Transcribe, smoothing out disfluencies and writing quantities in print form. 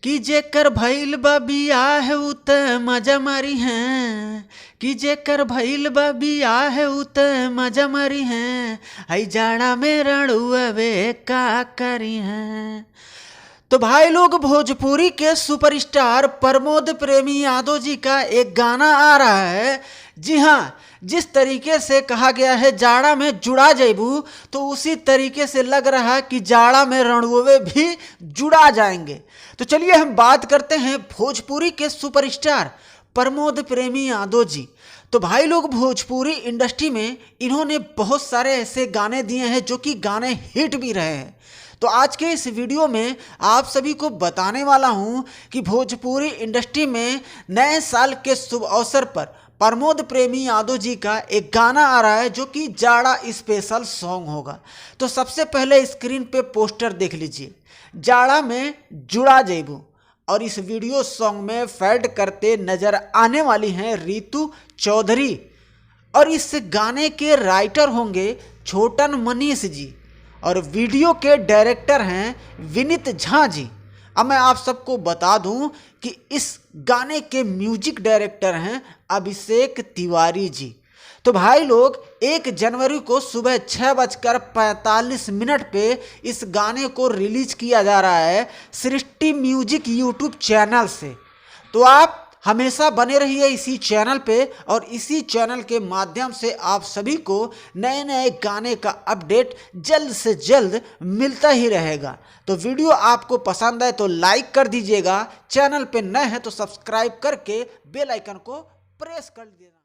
कि जेकर भइल बा बियाह उ त मजा मारी हैं, कि जेकर भइल बा बियाह उ त मजा मारी हैं, हई जाड़ा में रणुअवे का करी हैं। तो भाई लोग, भोजपुरी के सुपरस्टार प्रमोद प्रेमी यादव जी का एक गाना आ रहा है। जी हाँ, जिस तरीके से कहा गया है जाड़ा में जुड़ा जैबू, तो उसी तरीके से लग रहा है कि जाड़ा में रणुए भी जुड़ा जाएंगे। तो चलिए हम बात करते हैं भोजपुरी के सुपरस्टार प्रमोद प्रेमी यादव जी। तो भाई लोग, भोजपुरी इंडस्ट्री में इन्होंने बहुत सारे ऐसे गाने दिए हैं जो कि गाने हिट भी रहे हैं। तो आज के इस वीडियो में आप सभी को बताने वाला हूं कि भोजपुरी इंडस्ट्री में नए साल के शुभ अवसर पर प्रमोद प्रेमी यादव जी का एक गाना आ रहा है जो कि जाड़ा स्पेशल सॉन्ग होगा। तो सबसे पहले स्क्रीन पे पोस्टर देख लीजिए, जाड़ा में जुड़ा जैबू। और इस वीडियो सॉन्ग में फैड करते नजर आने वाली हैं रितु चौधरी, और इस गाने के राइटर होंगे छोटन मनीष जी, और वीडियो के डायरेक्टर हैं विनीत झा जी। अब मैं आप सबको बता दूं कि इस गाने के म्यूजिक डायरेक्टर हैं अभिषेक तिवारी जी। तो भाई लोग, 1 जनवरी को सुबह 6:45 पे इस गाने को रिलीज किया जा रहा है सृष्टि म्यूजिक यूट्यूब चैनल से। तो आप हमेशा बने रहिए इसी चैनल पे, और इसी चैनल के माध्यम से आप सभी को नए नए गाने का अपडेट जल्द से जल्द मिलता ही रहेगा। तो वीडियो आपको पसंद आए तो लाइक कर दीजिएगा, चैनल पे नए हैं तो सब्सक्राइब करके बेल आइकन को प्रेस कर दीजिएगा।